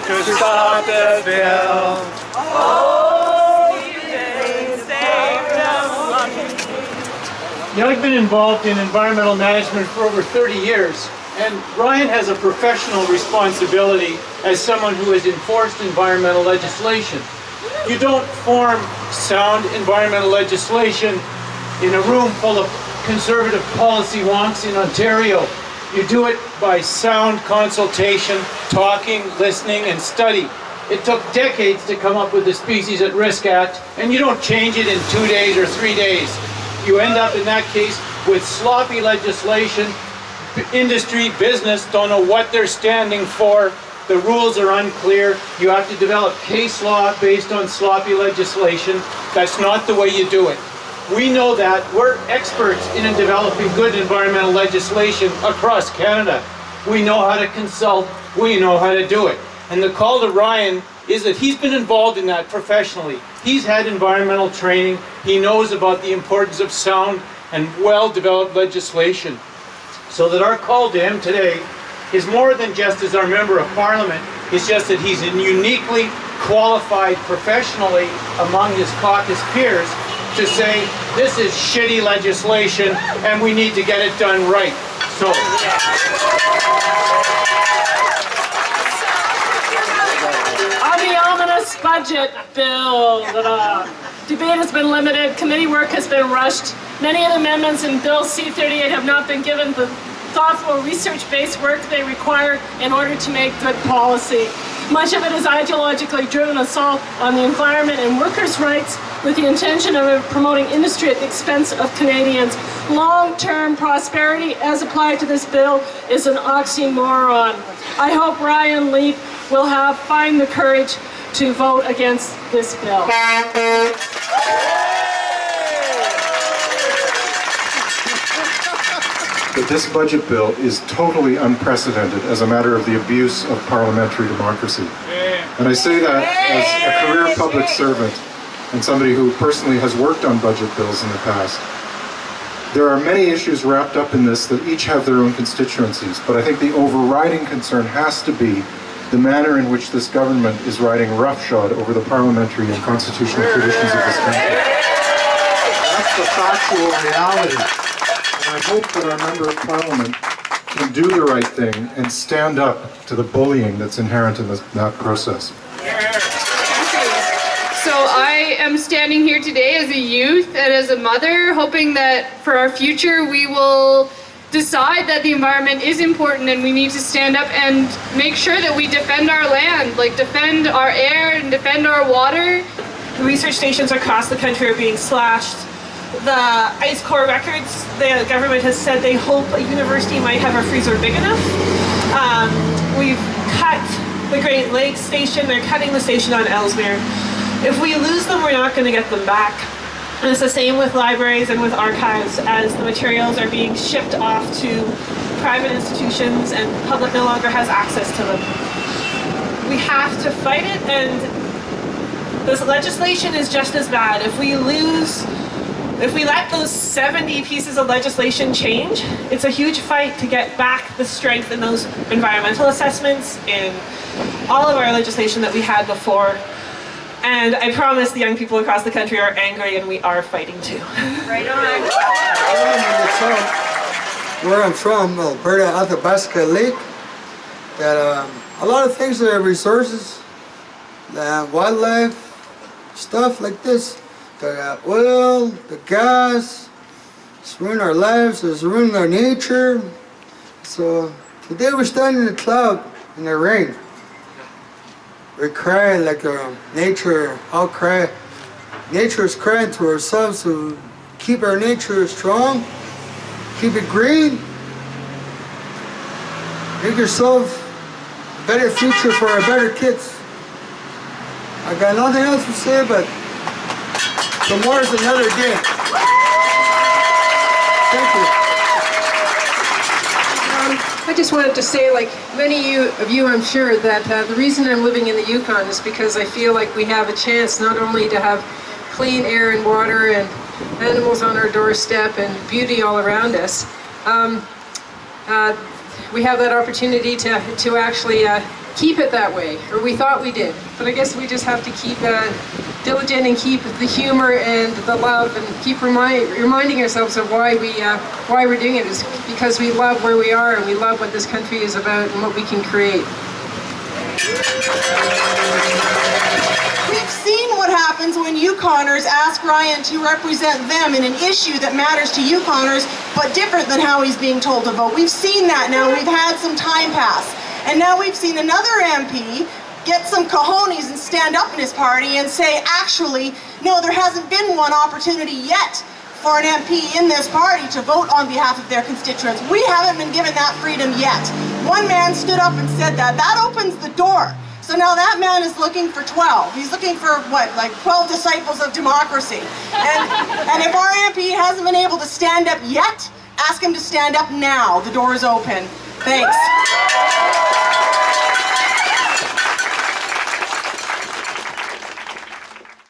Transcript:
to stop the bill. Oh, they saved us. I've been involved in environmental management for over 30 years, and Ryan has a professional responsibility as someone who has enforced environmental legislation. You don't form sound environmental legislation in a room full of conservative policy wonks in Ontario. You do it by sound consultation, talking, listening, and study. It took decades to come up with the Species at Risk Act, and you don't change it in 2 days or 3 days. You end up, in that case, with sloppy legislation. Industry, business don't know what they're standing for. The rules are unclear. You have to develop case law based on sloppy legislation. That's not the way you do it. We know that. We're experts in developing good environmental legislation across Canada. We know how to consult. We know how to do it. And the call to Ryan is that he's been involved in that professionally. He's had environmental training. He knows about the importance of sound and well-developed legislation. So that our call to him today is more than just as our member of Parliament. It's just that he's uniquely qualified professionally among his caucus peers to say, this is shitty legislation and we need to get it done right. So. On the ominous budget bill, debate has been limited, committee work has been rushed. Many of the amendments in Bill C-38 have not been given the thoughtful research-based work they require in order to make good policy. Much of it is ideologically driven assault on the environment and workers' rights with the intention of promoting industry at the expense of Canadians. Long-term prosperity, as applied to this bill, is an oxymoron. I hope Ryan Leak will find the courage to vote against this bill. But this budget bill is totally unprecedented as a matter of the abuse of parliamentary democracy. And I say that as a career public servant and somebody who personally has worked on budget bills in the past. There are many issues wrapped up in this that each have their own constituencies, but I think the overriding concern has to be the manner in which this government is riding roughshod over the parliamentary and constitutional traditions of this country. That's the factual reality. And I hope that our Member of Parliament can do the right thing and stand up to the bullying that's inherent in that process. So I am standing here today as a youth and as a mother, hoping that for our future we will decide that the environment is important and we need to stand up and make sure that we defend our land, like defend our air and defend our water. The research stations across the country are being slashed. The ice core records, the government has said they hope a university might have a freezer big enough. We've cut the Great Lakes station, they're cutting the station on Ellesmere. If we lose them, we're not going to get them back. And it's the same with libraries and with archives as the materials are being shipped off to private institutions and the public no longer has access to them. We have to fight it, and this legislation is just as bad. If we let those 70 pieces of legislation change, it's a huge fight to get back the strength in those environmental assessments, in all of our legislation that we had before. And I promise the young people across the country are angry and we are fighting too. Right on. Where I'm from, Alberta, Athabasca Leak, that a lot of things that are resources, wildlife, stuff like this. The oil, the gas, it's ruining our lives, it's ruining our nature. So today we're standing in the cloud in the rain. We cry like nature, all cry. Nature is crying to ourselves to keep our nature strong, keep it green, make yourself a better future for our better kids. I got nothing else to say, but tomorrow's another day. Thank you. I just wanted to say, like many of you, I'm sure, that the reason I'm living in the Yukon is because I feel like we have a chance not only to have clean air and water and animals on our doorstep and beauty all around us. We have that opportunity to actually keep it that way, or we thought we did. But I guess we just have to keep diligent and keep the humor and the love, and keep reminding ourselves of why we're doing it. Is because we love where we are and we love what this country is about and what we can create. We've seen what happens when Yukoners ask Ryan to represent them in an issue that matters to Yukoners, but different than how he's being told to vote. We've seen that now. We've had some time pass. And now we've seen another MP get some cojones and stand up in his party and say, actually, no, there hasn't been one opportunity yet for an MP in this party to vote on behalf of their constituents. We haven't been given that freedom yet. One man stood up and said that. That opens the door. So now that man is looking for 12. He's looking for, what, like 12 disciples of democracy. And if our MP hasn't been able to stand up yet, ask him to stand up now. The door is open. Thanks.